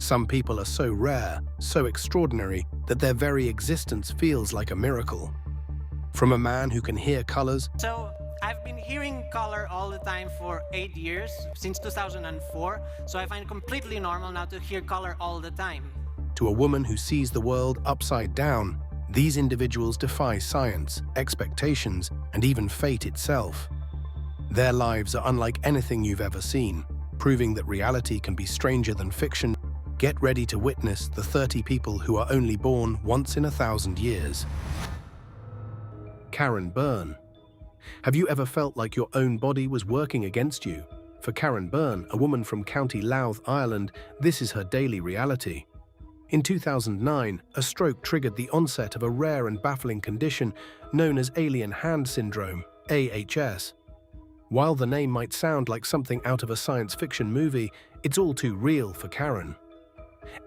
Some people are so rare, so extraordinary, that their very existence feels like a miracle. From a man who can hear colors, So, I've been hearing color all the time for 8 years, since 2004, so I find it completely normal now to hear color all the time. to a woman who sees the world upside down, these individuals defy science, expectations, and even fate itself. Their lives are unlike anything you've ever seen, proving that reality can be stranger than fiction. Get ready to witness the 30 people who are only born once in 1,000 years. Karen Byrne. Have you ever felt like your own body was working against you? For Karen Byrne, a woman from County Louth, Ireland, this is her daily reality. In 2009, a stroke triggered the onset of a rare and baffling condition known as alien hand syndrome, AHS. While the name might sound like something out of a science fiction movie, it's all too real for Karen.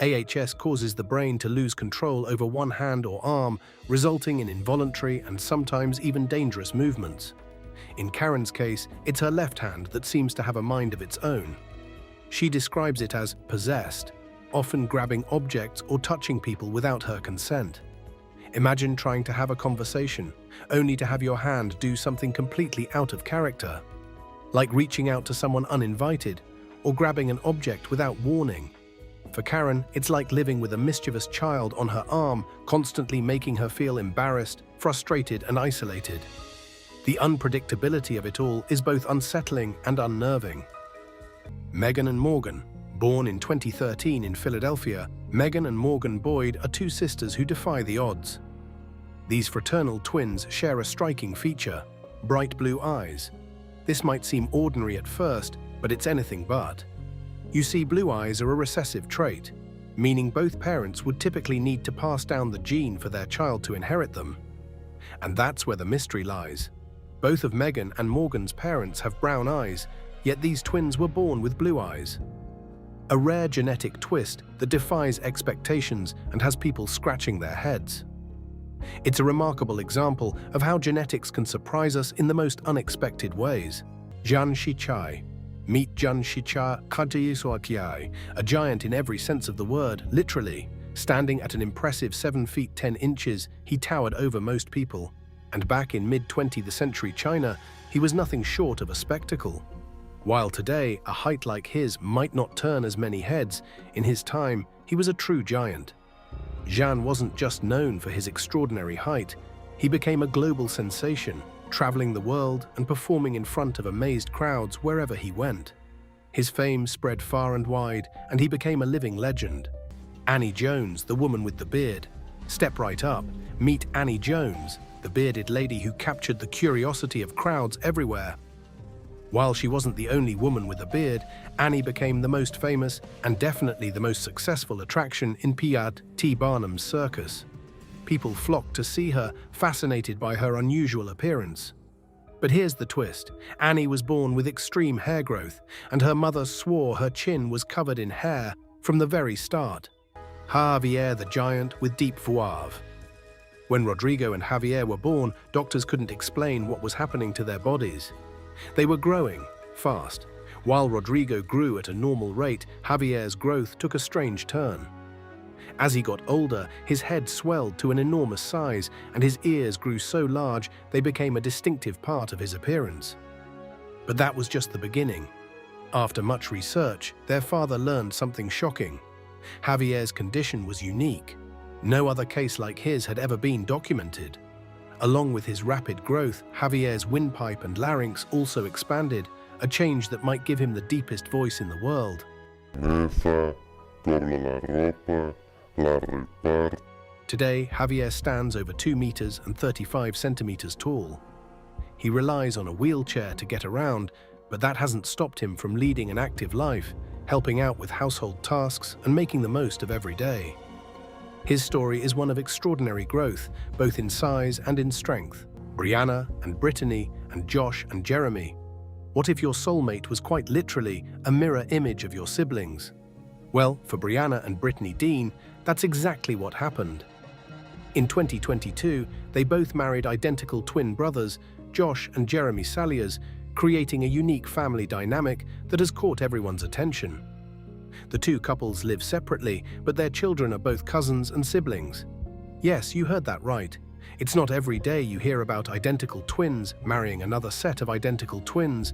AHS causes the brain to lose control over one hand or arm, resulting in involuntary and sometimes even dangerous movements. In Karen's case, it's her left hand that seems to have a mind of its own. She describes it as possessed, often grabbing objects or touching people without her consent. Imagine trying to have a conversation, only to have your hand do something completely out of character, like reaching out to someone uninvited or grabbing an object without warning. For Karen, it's like living with a mischievous child on her arm, constantly making her feel embarrassed, frustrated, and isolated. The unpredictability of it all is both unsettling and unnerving. Megan and Morgan. Born in 2013 in Philadelphia, Megan and Morgan Boyd are two sisters who defy the odds. These fraternal twins share a striking feature: bright blue eyes. This might seem ordinary at first, but it's anything but. You see, blue eyes are a recessive trait, meaning both parents would typically need to pass down the gene for their child to inherit them. And that's where the mystery lies. Both of Megan and Morgan's parents have brown eyes, yet these twins were born with blue eyes. A rare genetic twist that defies expectations and has people scratching their heads. It's a remarkable example of how genetics can surprise us in the most unexpected ways. Jan Shichai. Meet Jan Shichai Kadiyiswakiai, a giant in every sense of the word, literally. Standing at an impressive 7 feet 10 inches, he towered over most people. And back in mid-20th century China, he was nothing short of a spectacle. While today, a height like his might not turn as many heads, in his time, he was a true giant. Jan wasn't just known for his extraordinary height, he became a global sensation, traveling the world and performing in front of amazed crowds wherever he went. His fame spread far and wide, and he became a living legend. Annie Jones, the woman with the beard. Step right up, meet Annie Jones, the bearded lady who captured the curiosity of crowds everywhere. While she wasn't the only woman with a beard, Annie became the most famous and definitely the most successful attraction in P.T. Barnum's circus. People flocked to see her, fascinated by her unusual appearance. But here's the twist. Annie was born with extreme hair growth, and her mother swore her chin was covered in hair from the very start. Javier the giant with deep voix. When Rodrigo and Javier were born, doctors couldn't explain what was happening to their bodies. They were growing fast. While Rodrigo grew at a normal rate, Javier's growth took a strange turn. As he got older, his head swelled to an enormous size, and his ears grew so large they became a distinctive part of his appearance. But that was just the beginning. After much research, their father learned something shocking. Javier's condition was unique. No other case like his had ever been documented. Along with his rapid growth, Javier's windpipe and larynx also expanded, a change that might give him the deepest voice in the world. Today, Javier stands over 2 meters and 35 centimeters tall. He relies on a wheelchair to get around, but that hasn't stopped him from leading an active life, helping out with household tasks and making the most of every day. His story is one of extraordinary growth, both in size and in strength. Brianna and Brittany and Josh and Jeremy. What if your soulmate was quite literally a mirror image of your siblings? Well, for Brianna and Brittany Dean, that's exactly what happened. In 2022, they both married identical twin brothers, Josh and Jeremy Saliers, creating a unique family dynamic that has caught everyone's attention. The two couples live separately, but their children are both cousins and siblings. Yes, you heard that right. It's not every day you hear about identical twins marrying another set of identical twins,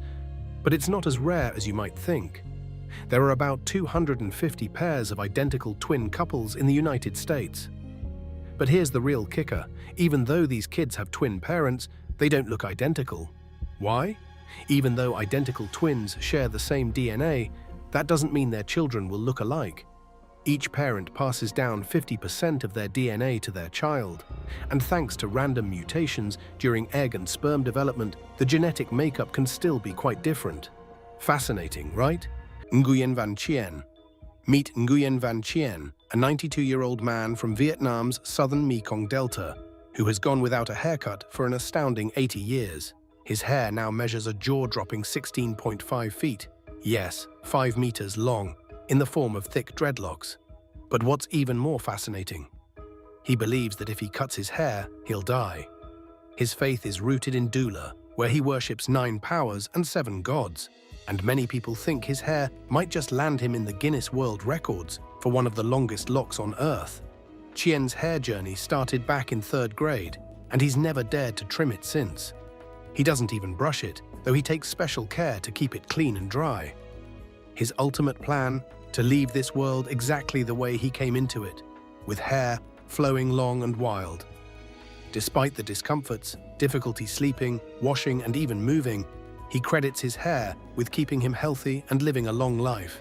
but it's not as rare as you might think. There are about 250 pairs of identical twin couples in the United States. But here's the real kicker. Even though these kids have twin parents, they don't look identical. Why? Even though identical twins share the same DNA, that doesn't mean their children will look alike. Each parent passes down 50% of their DNA to their child, and thanks to random mutations during egg and sperm development, the genetic makeup can still be quite different. Fascinating, right? Nguyen Van Chien. Meet Nguyen Van Chien, a 92-year-old man from Vietnam's southern Mekong Delta, who has gone without a haircut for an astounding 80 years. His hair now measures a jaw-dropping 16.5 feet, yes, 5 meters long, in the form of thick dreadlocks. But what's even more fascinating? He believes that if he cuts his hair, he'll die. His faith is rooted in Dula, where he worships 9 powers and 7 gods, and many people think his hair might just land him in the Guinness World Records for one of the longest locks on Earth. Chien's hair journey started back in 3rd grade, and he's never dared to trim it since. He doesn't even brush it, though he takes special care to keep it clean and dry. His ultimate plan? To leave this world exactly the way he came into it, with hair flowing long and wild. Despite the discomforts, difficulty sleeping, washing, and even moving, he credits his hair with keeping him healthy and living a long life,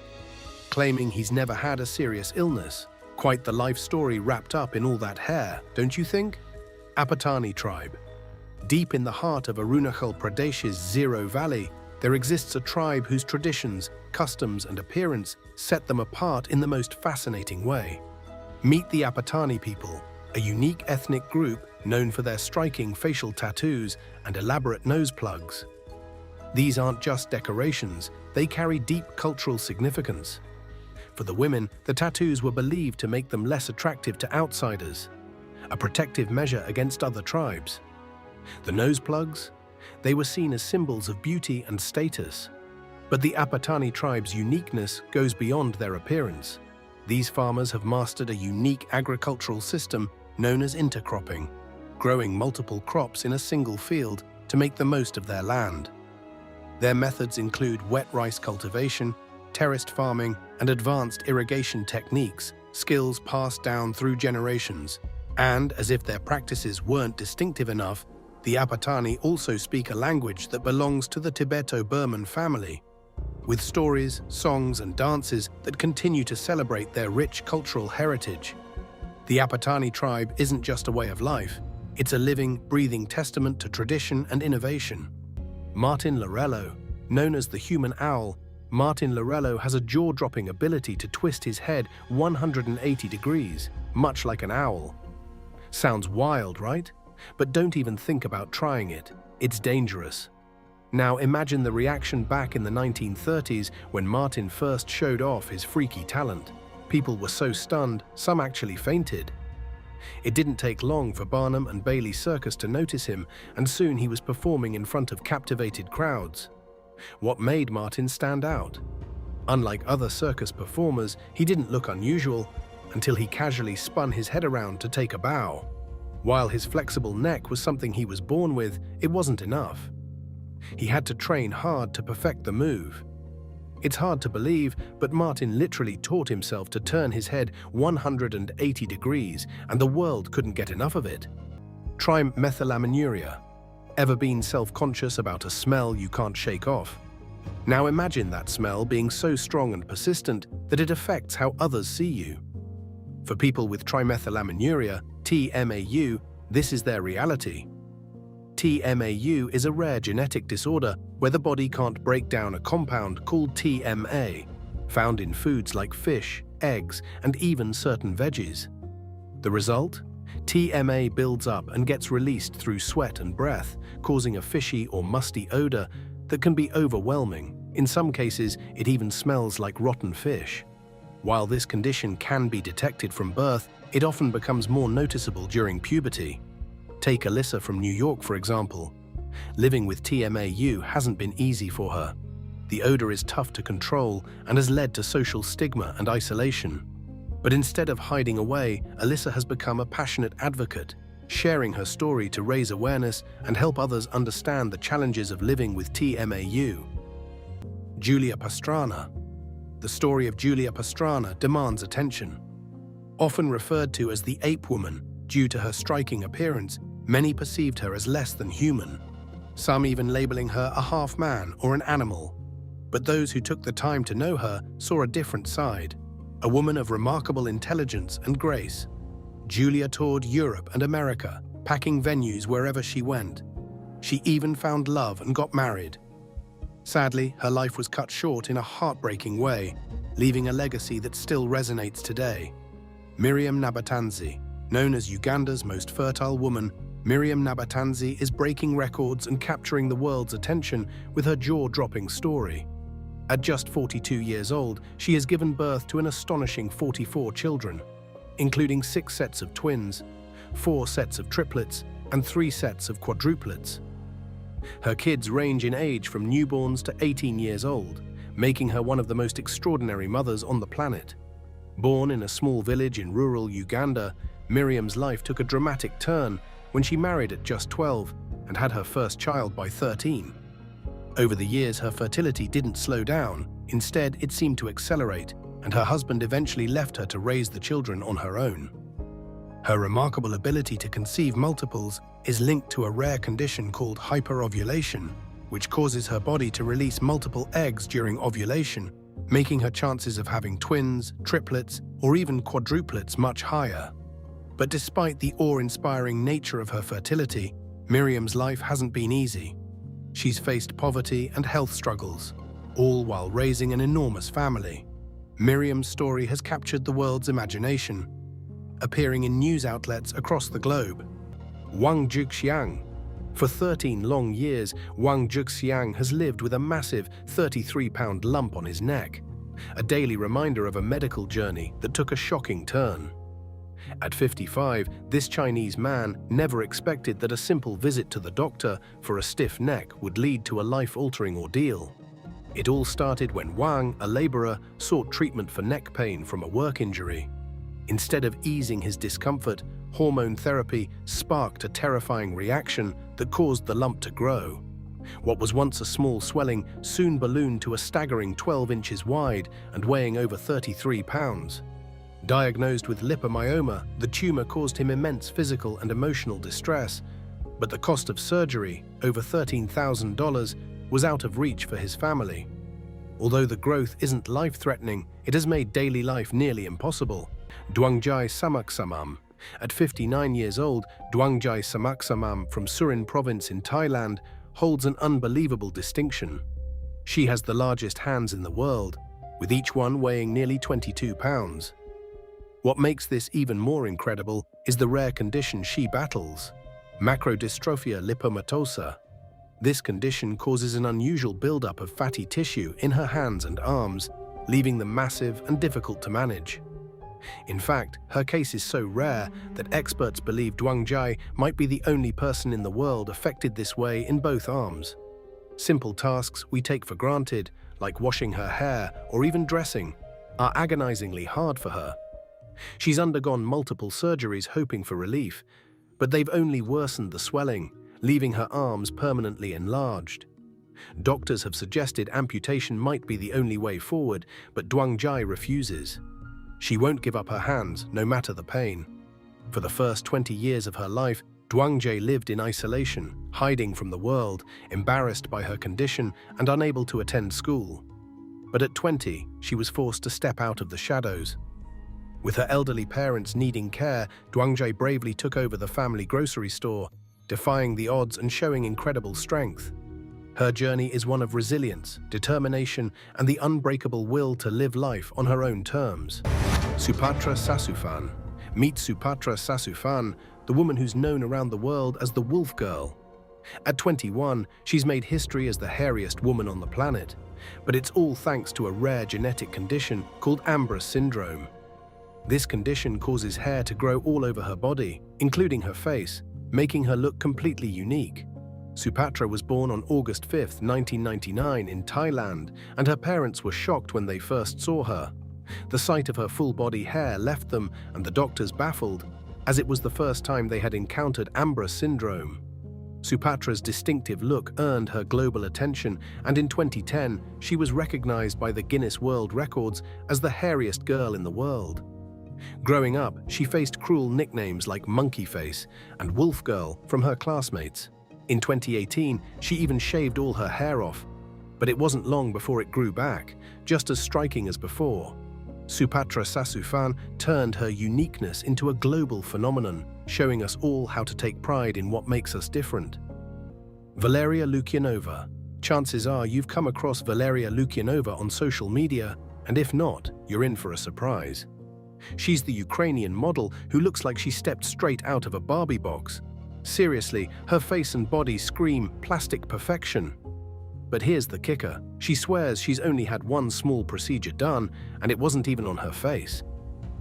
claiming he's never had a serious illness. Quite the life story wrapped up in all that hair, don't you think? Apatani tribe. Deep in the heart of Arunachal Pradesh's Zero Valley, there exists a tribe whose traditions, customs, and appearance set them apart in the most fascinating way. Meet the Apatani people, a unique ethnic group known for their striking facial tattoos and elaborate nose plugs. These aren't just decorations, they carry deep cultural significance. For the women, the tattoos were believed to make them less attractive to outsiders, a protective measure against other tribes. The nose plugs? They were seen as symbols of beauty and status. But the Apatani tribe's uniqueness goes beyond their appearance. These farmers have mastered a unique agricultural system known as intercropping, growing multiple crops in a single field to make the most of their land. Their methods include wet rice cultivation, terraced farming, and advanced irrigation techniques, skills passed down through generations. And, as if their practices weren't distinctive enough, the Apatani also speak a language that belongs to the Tibeto-Burman family, with stories, songs, and dances that continue to celebrate their rich cultural heritage. The Apatani tribe isn't just a way of life, it's a living, breathing testament to tradition and innovation. Martin Lorello, known as the human owl, Martin Lorello has a jaw-dropping ability to twist his head 180 degrees, much like an owl. Sounds wild, right? But don't even think about trying it. It's dangerous. Now imagine the reaction back in the 1930s when Martin first showed off his freaky talent. People were so stunned, some actually fainted. It didn't take long for Barnum and Bailey Circus to notice him, and soon he was performing in front of captivated crowds. What made Martin stand out? Unlike other circus performers, he didn't look unusual until he casually spun his head around to take a bow. While his flexible neck was something he was born with, it wasn't enough. He had to train hard to perfect the move. It's hard to believe, but Martin literally taught himself to turn his head 180 degrees, and the world couldn't get enough of it. Trimethylaminuria. Ever been self-conscious about a smell you can't shake off? Now imagine that smell being so strong and persistent that it affects how others see you. For people with trimethylaminuria, TMAU, this is their reality. TMAU is a rare genetic disorder where the body can't break down a compound called TMA, found in foods like fish, eggs, and even certain veggies. The result? TMA builds up and gets released through sweat and breath, causing a fishy or musty odor that can be overwhelming. In some cases, it even smells like rotten fish. While this condition can be detected from birth, it often becomes more noticeable during puberty. Take Alyssa from New York, for example. Living with TMAU hasn't been easy for her. The odor is tough to control and has led to social stigma and isolation. But instead of hiding away, Alyssa has become a passionate advocate, sharing her story to raise awareness and help others understand the challenges of living with TMAU. Julia Pastrana. The story of Julia Pastrana demands attention. Often referred to as the ape woman due to her striking appearance, many perceived her as less than human, some even labeling her a half-man or an animal. But those who took the time to know her saw a different side, a woman of remarkable intelligence and grace. Julia toured Europe and America, packing venues wherever she went. She even found love and got married. Sadly, her life was cut short in a heartbreaking way, leaving a legacy that still resonates today. Miriam Nabatanzi. Known as Uganda's most fertile woman, Miriam Nabatanzi is breaking records and capturing the world's attention with her jaw-dropping story. At just 42 years old, she has given birth to an astonishing 44 children, including 6 sets of twins, 4 sets of triplets, and 3 sets of quadruplets. Her kids range in age from newborns to 18 years old, making her one of the most extraordinary mothers on the planet. Born in a small village in rural Uganda, Miriam's life took a dramatic turn when she married at just 12 and had her first child by 13. Over the years, her fertility didn't slow down. Instead, it seemed to accelerate, and her husband eventually left her to raise the children on her own. Her remarkable ability to conceive multiples is linked to a rare condition called hyperovulation, which causes her body to release multiple eggs during ovulation, making her chances of having twins, triplets, or even quadruplets much higher. But despite the awe-inspiring nature of her fertility, Miriam's life hasn't been easy. She's faced poverty and health struggles, all while raising an enormous family. Miriam's story has captured the world's imagination, appearing in news outlets across the globe. Wang Zhuxiang. For 13 long years, Wang Zhuxiang has lived with a massive 33-pound lump on his neck, a daily reminder of a medical journey that took a shocking turn. At 55, this Chinese man never expected that a simple visit to the doctor for a stiff neck would lead to a life-altering ordeal. It all started when Wang, a laborer, sought treatment for neck pain from a work injury. Instead of easing his discomfort, hormone therapy sparked a terrifying reaction that caused the lump to grow. What was once a small swelling soon ballooned to a staggering 12 inches wide and weighing over 33 pounds. Diagnosed with lipomyoma, the tumor caused him immense physical and emotional distress, but the cost of surgery, over $13,000, was out of reach for his family. Although the growth isn't life-threatening, it has made daily life nearly impossible. Duangjai Samaksamam. At 59 years old, Duangjai Samaksamam from Surin province in Thailand holds an unbelievable distinction. She has the largest hands in the world, with each one weighing nearly 22 pounds. What makes this even more incredible is the rare condition she battles, macrodystrophia lipomatosa. This condition causes an unusual buildup of fatty tissue in her hands and arms, leaving them massive and difficult to manage. In fact, her case is so rare that experts believe Duangjai might be the only person in the world affected this way in both arms. Simple tasks we take for granted, like washing her hair or even dressing, are agonizingly hard for her. She's undergone multiple surgeries hoping for relief, but they've only worsened the swelling, leaving her arms permanently enlarged. Doctors have suggested amputation might be the only way forward, but Duangjai refuses. She won't give up her hands, no matter the pain. For the first 20 years of her life, Duangjai lived in isolation, hiding from the world, embarrassed by her condition and unable to attend school. But at 20, she was forced to step out of the shadows. With her elderly parents needing care, Duangjai bravely took over the family grocery store, defying the odds and showing incredible strength. Her journey is one of resilience, determination, and the unbreakable will to live life on her own terms. Supatra Sasufan. Meet Supatra Sasufan, the woman who's known around the world as the Wolf Girl. At 21, she's made history as the hairiest woman on the planet, but it's all thanks to a rare genetic condition called Ambrose syndrome. This condition causes hair to grow all over her body, including her face, making her look completely unique. Supatra was born on August 5, 1999 in Thailand, and her parents were shocked when they first saw her. The sight of her full-body hair left them and the doctors baffled, as it was the first time they had encountered Ambra syndrome. Supatra's distinctive look earned her global attention, and in 2010, she was recognized by the Guinness World Records as the hairiest girl in the world. Growing up, she faced cruel nicknames like Monkey Face and Wolf Girl from her classmates. In 2018, she even shaved all her hair off, but it wasn't long before it grew back, just as striking as before. Supatra Sasufan turned her uniqueness into a global phenomenon, showing us all how to take pride in what makes us different. Valeria Lukyanova. Chances are you've come across Valeria Lukyanova on social media, and if not, you're in for a surprise. She's the Ukrainian model who looks like she stepped straight out of a Barbie box. Seriously, her face and body scream plastic perfection. But here's the kicker. She swears she's only had one small procedure done, and it wasn't even on her face.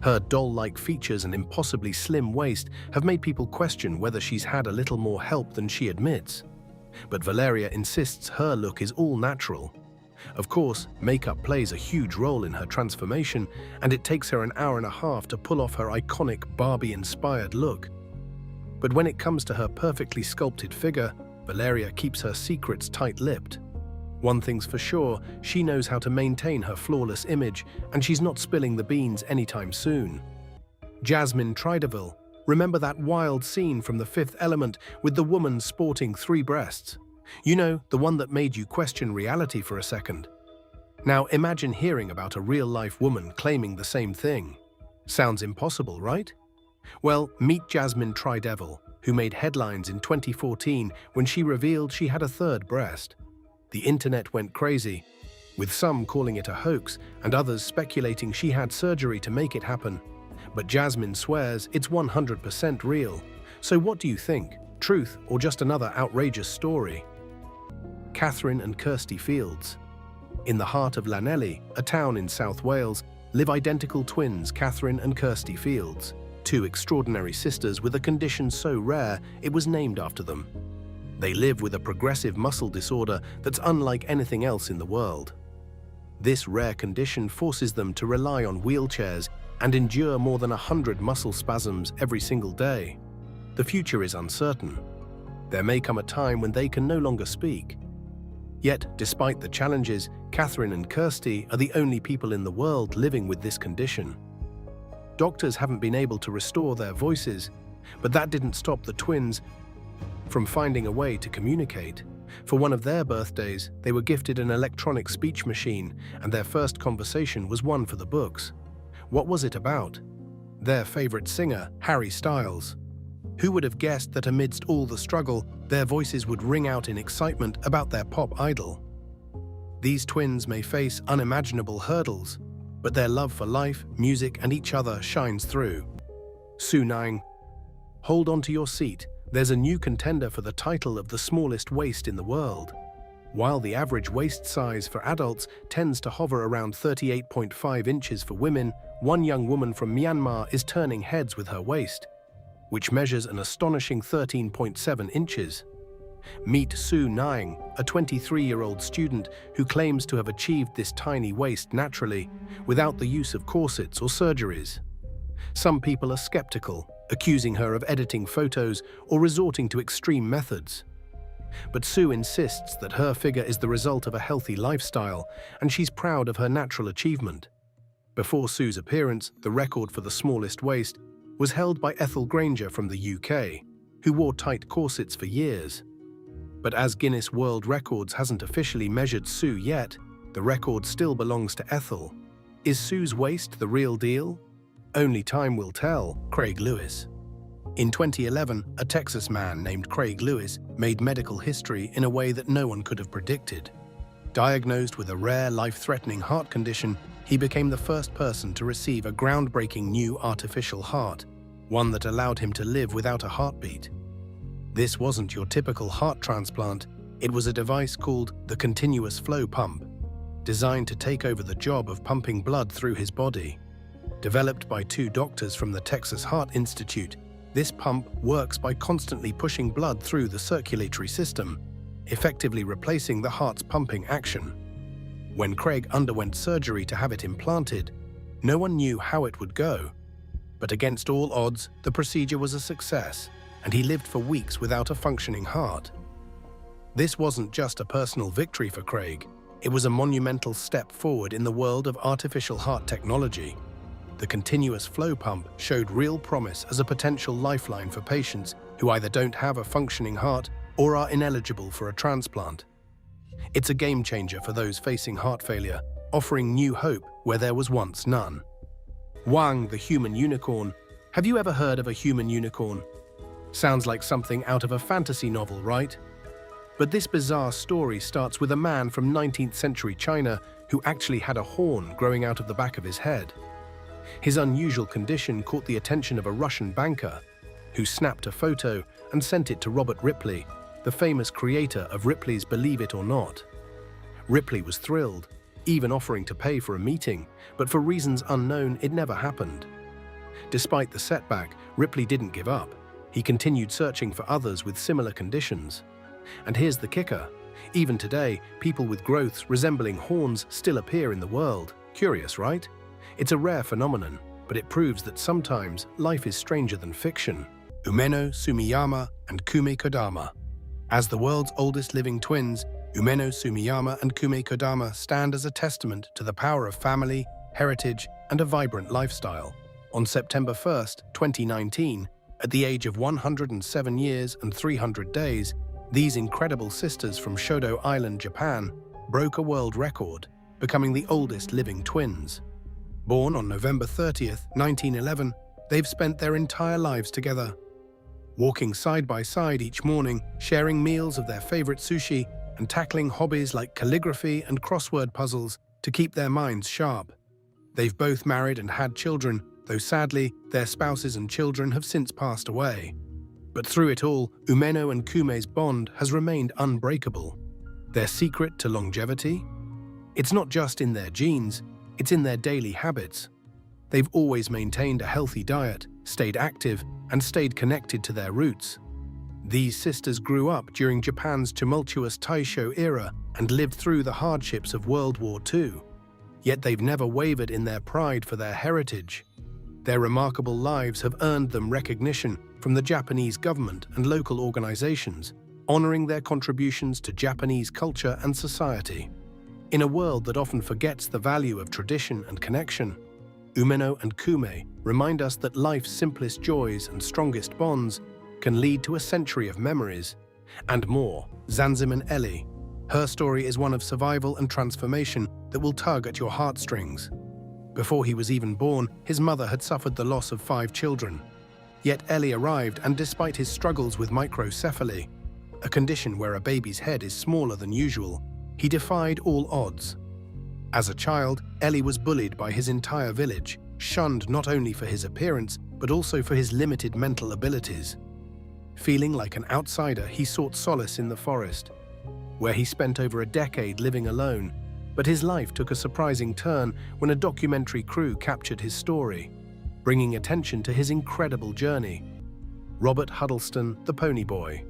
Her doll-like features and impossibly slim waist have made people question whether she's had a little more help than she admits. But Valeria insists her look is all natural. Of course, makeup plays a huge role in her transformation, and it takes her an hour and a half to pull off her iconic Barbie-inspired look. But when it comes to her perfectly sculpted figure, Valeria keeps her secrets tight-lipped. One thing's for sure, she knows how to maintain her flawless image, and she's not spilling the beans anytime soon. Jasmine Trideville. Remember that wild scene from The Fifth Element with the woman sporting 3 breasts? You know, the one that made you question reality for a second. Now imagine hearing about a real-life woman claiming the same thing. Sounds impossible, right? Well, meet Jasmine Trideville, who made headlines in 2014 when she revealed she had a 3rd breast. The internet went crazy, with some calling it a hoax and others speculating she had surgery to make it happen. But Jasmine swears it's 100% real. So what do you think? Truth or just another outrageous story? Catherine and Kirsty Fields. In the heart of Llanelli, a town in South Wales, live identical twins Catherine and Kirsty Fields, 2 extraordinary sisters with a condition so rare it was named after them. They live with a progressive muscle disorder that's unlike anything else in the world. This rare condition forces them to rely on wheelchairs and endure more than 100 muscle spasms every single day. The future is uncertain. There may come a time when they can no longer speak. Yet, despite the challenges, Catherine and Kirsty are the only people in the world living with this condition. Doctors haven't been able to restore their voices, but that didn't stop the twins from finding a way to communicate. For one of their birthdays, they were gifted an electronic speech machine, and their first conversation was one for the books. What was it about? Their favorite singer, Harry Styles. Who would have guessed that amidst all the struggle, their voices would ring out in excitement about their pop idol? These twins may face unimaginable hurdles, but their love for life, music, and each other shines through. Su Nang. Hold on to your seat. There's a new contender for the title of the smallest waist in the world. While the average waist size for adults tends to hover around 38.5 inches for women, one young woman from Myanmar is turning heads with her waist, which measures an astonishing 13.7 inches. Meet Su Nang, a 23-year-old student who claims to have achieved this tiny waist naturally, without the use of corsets or surgeries. Some people are skeptical, accusing her of editing photos or resorting to extreme methods. But Sue insists that her figure is the result of a healthy lifestyle, and she's proud of her natural achievement. Before Sue's appearance, the record for the smallest waist was held by Ethel Granger from the UK, who wore tight corsets for years. But as Guinness World Records hasn't officially measured Sue yet, the record still belongs to Ethel. Is Sue's waist the real deal? Only time will tell. Craig Lewis. In 2011, a Texas man named Craig Lewis made medical history in a way that no one could have predicted. Diagnosed with a rare, life-threatening heart condition, he became the first person to receive a groundbreaking new artificial heart, one that allowed him to live without a heartbeat. This wasn't your typical heart transplant. It was a device called the continuous flow pump, designed to take over the job of pumping blood through his body. Developed by 2 doctors from the Texas Heart Institute, This pump works by constantly pushing blood through the circulatory system, effectively replacing the heart's pumping action. When Craig underwent surgery to have it implanted, no one knew how it would go. But against all odds, the procedure was a success, and he lived for weeks without a functioning heart. This wasn't just a personal victory for Craig, it was a monumental step forward in the world of artificial heart technology. The continuous flow pump showed real promise as a potential lifeline for patients who either don't have a functioning heart or are ineligible for a transplant. It's a game changer for those facing heart failure, offering new hope where there was once none. Wang, the human unicorn. Have you ever heard of a human unicorn? Sounds like something out of a fantasy novel, right? But this bizarre story starts with a man from 19th century China who actually had a horn growing out of the back of his head. His unusual condition caught the attention of a Russian banker, who snapped a photo and sent it to Robert Ripley, the famous creator of Ripley's Believe It or Not. Ripley was thrilled, even offering to pay for a meeting, but for reasons unknown, it never happened. Despite the setback, Ripley didn't give up. He continued searching for others with similar conditions. And here's the kicker. Even today, people with growths resembling horns still appear in the world. Curious, right? It's a rare phenomenon, but it proves that sometimes life is stranger than fiction. Umeno Sumiyama and Kume Kodama. As the world's oldest living twins, Umeno Sumiyama and Kume Kodama stand as a testament to the power of family, heritage, and a vibrant lifestyle. On September 1st, 2019, at the age of 107 years and 300 days, these incredible sisters from Shodo Island, Japan, broke a world record, becoming the oldest living twins. Born on November 30th, 1911, they've spent their entire lives together, walking side by side each morning, sharing meals of their favorite sushi, and tackling hobbies like calligraphy and crossword puzzles to keep their minds sharp. They've both married and had children, though sadly, their spouses and children have since passed away. But through it all, Umeno and Kume's bond has remained unbreakable. Their secret to longevity? It's not just in their genes, it's in their daily habits. They've always maintained a healthy diet, stayed active, and stayed connected to their roots. These sisters grew up during Japan's tumultuous Taisho era and lived through the hardships of World War II. Yet they've never wavered in their pride for their heritage. Their remarkable lives have earned them recognition from the Japanese government and local organizations, honoring their contributions to Japanese culture and society. In a world that often forgets the value of tradition and connection, Umeno and Kume remind us that life's simplest joys and strongest bonds can lead to a century of memories. And more, Zanziman Ellie. Her story is one of survival and transformation that will tug at your heartstrings. Before he was even born, his mother had suffered the loss of 5 children. Yet Ellie arrived, and despite his struggles with microcephaly, a condition where a baby's head is smaller than usual, he defied all odds. As a child, Ellie was bullied by his entire village, shunned not only for his appearance, but also for his limited mental abilities. Feeling like an outsider, he sought solace in the forest, where he spent over a decade living alone. But his life took a surprising turn when a documentary crew captured his story, bringing attention to his incredible journey. Robert Huddleston, the Pony Boy.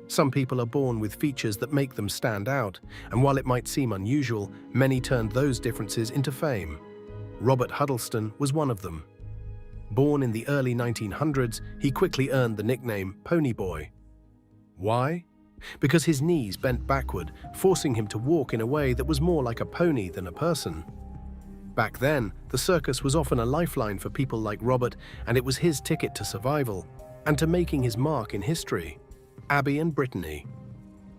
Some people are born with features that make them stand out, and while it might seem unusual, many turned those differences into fame. Robert Huddleston was one of them. Born in the early 1900s, he quickly earned the nickname Pony Boy. Why? Because his knees bent backward, forcing him to walk in a way that was more like a pony than a person. Back then, the circus was often a lifeline for people like Robert, and it was his ticket to survival, and to making his mark in history. Abby and Brittany.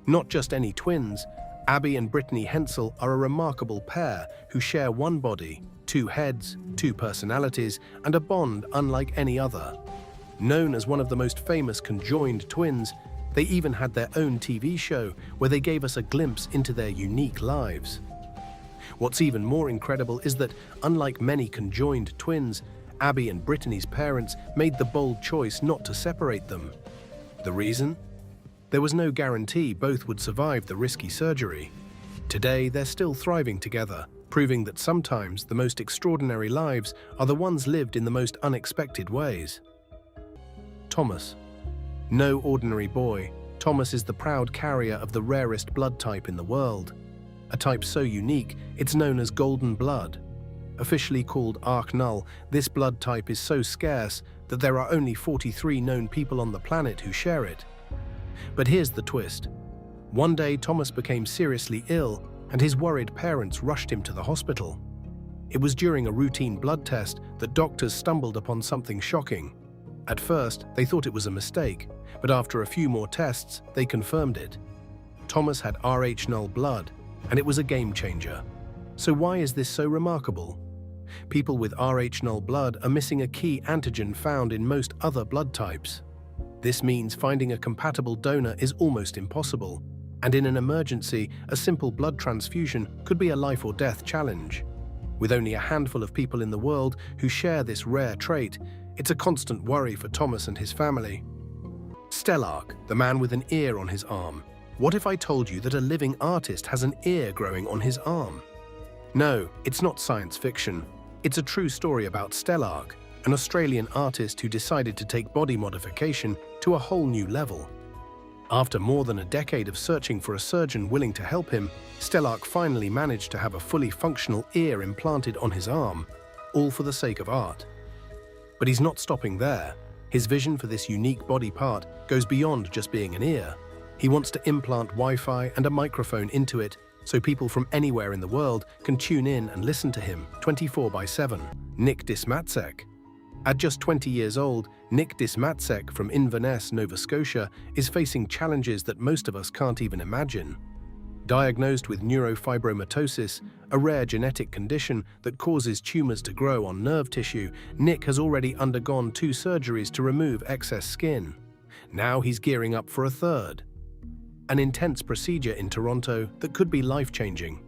Not just any twins, Abby and Brittany Hensel are a remarkable pair who share one body, 2 heads, 2 personalities, and a bond unlike any other. Known as one of the most famous conjoined twins, they even had their own TV show where they gave us a glimpse into their unique lives. What's even more incredible is that, unlike many conjoined twins, Abby and Brittany's parents made the bold choice not to separate them. The reason? There was no guarantee both would survive the risky surgery. Today, they're still thriving together, proving that sometimes the most extraordinary lives are the ones lived in the most unexpected ways. Thomas. No ordinary boy, Thomas is the proud carrier of the rarest blood type in the world. A type so unique, it's known as golden blood. Officially called arc null, this blood type is so scarce that there are only 43 known people on the planet who share it. But here's the twist. One day, Thomas became seriously ill, and his worried parents rushed him to the hospital. It was during a routine blood test that doctors stumbled upon something shocking. At first, they thought it was a mistake, but after a few more tests, they confirmed it. Thomas had Rh null blood, and it was a game changer. So why is this so remarkable? People with Rh null blood are missing a key antigen found in most other blood types. This means finding a compatible donor is almost impossible, and in an emergency, a simple blood transfusion could be a life or death challenge. With only a handful of people in the world who share this rare trait, it's a constant worry for Thomas and his family. Stellark, the man with an ear on his arm. What if I told you that a living artist has an ear growing on his arm? No, it's not science fiction. It's a true story about Stellark, an Australian artist who decided to take body modification to a whole new level. After more than a decade of searching for a surgeon willing to help him, Stellark finally managed to have a fully functional ear implanted on his arm, all for the sake of art. But he's not stopping there. His vision for this unique body part goes beyond just being an ear. He wants to implant Wi-Fi and a microphone into it so people from anywhere in the world can tune in and listen to him 24/7. Nick Dismatzek. At just 20 years old, Nick Dismatzek from Inverness, Nova Scotia, is facing challenges that most of us can't even imagine. Diagnosed with neurofibromatosis, a rare genetic condition that causes tumors to grow on nerve tissue, Nick has already undergone 2 surgeries to remove excess skin. Now he's gearing up for a third. An intense procedure in Toronto that could be life-changing.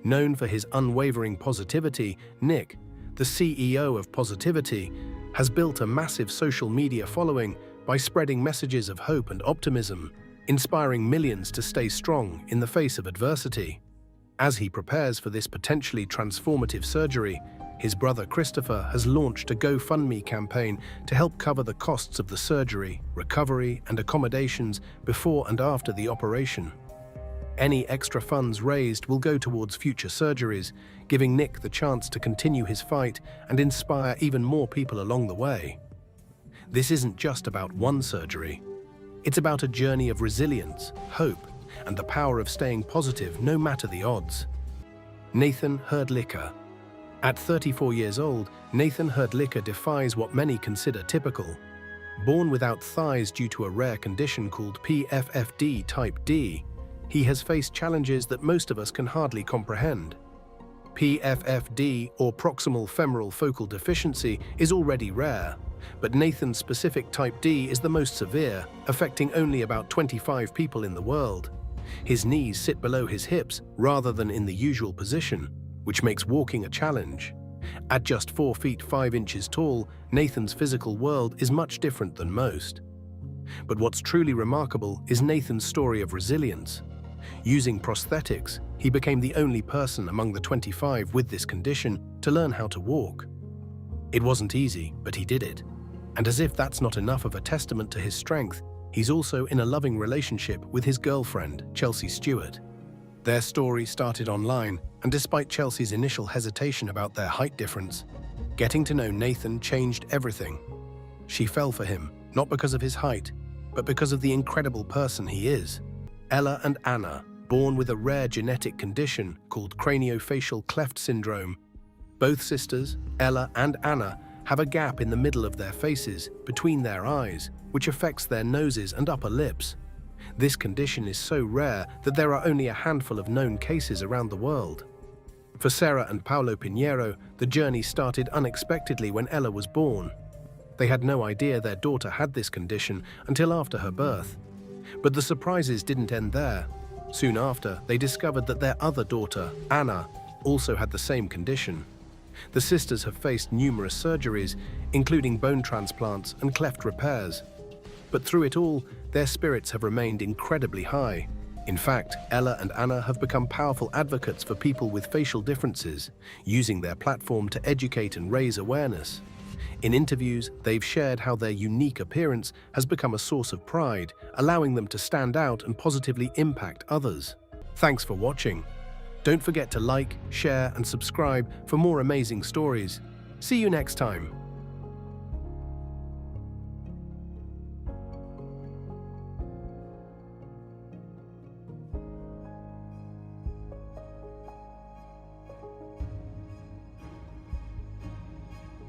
Known for his unwavering positivity, Nick, the CEO of Positivity, has built a massive social media following by spreading messages of hope and optimism, inspiring millions to stay strong in the face of adversity. As he prepares for this potentially transformative surgery, his brother Christopher has launched a GoFundMe campaign to help cover the costs of the surgery, recovery, and accommodations before and after the operation. Any extra funds raised will go towards future surgeries, giving Nick the chance to continue his fight and inspire even more people along the way. This isn't just about one surgery. It's about a journey of resilience, hope, and the power of staying positive no matter the odds. Nathan Herdlicka. At 34 years old, Nathan Herdlicka defies what many consider typical. Born without thighs due to a rare condition called PFFD type D, he has faced challenges that most of us can hardly comprehend. PFFD, or proximal femoral focal deficiency, is already rare, but Nathan's specific type D is the most severe, affecting only about 25 people in the world. His knees sit below his hips rather than in the usual position, which makes walking a challenge. At just 4 feet 5 inches tall, Nathan's physical world is much different than most. But what's truly remarkable is Nathan's story of resilience. Using prosthetics, he became the only person among the 25 with this condition to learn how to walk. It wasn't easy, but he did it. And as if that's not enough of a testament to his strength, he's also in a loving relationship with his girlfriend, Chelsea Stewart. Their story started online, and despite Chelsea's initial hesitation about their height difference, getting to know Nathan changed everything. She fell for him, not because of his height, but because of the incredible person he is. Ella and Anna, born with a rare genetic condition called craniofacial cleft syndrome. Both sisters, Ella and Anna, have a gap in the middle of their faces, between their eyes, which affects their noses and upper lips. This condition is so rare that there are only a handful of known cases around the world. For Sarah and Paulo Pinheiro, the journey started unexpectedly when Ella was born. They had no idea their daughter had this condition until after her birth. But the surprises didn't end there. Soon after, they discovered that their other daughter, Anna, also had the same condition. The sisters have faced numerous surgeries, including bone transplants and cleft repairs. But through it all, their spirits have remained incredibly high. In fact, Ella and Anna have become powerful advocates for people with facial differences, using their platform to educate and raise awareness. In interviews, they've shared how their unique appearance has become a source of pride, allowing them to stand out and positively impact others. Thanks for watching. Don't forget to like, share, and subscribe for more amazing stories. See you next time.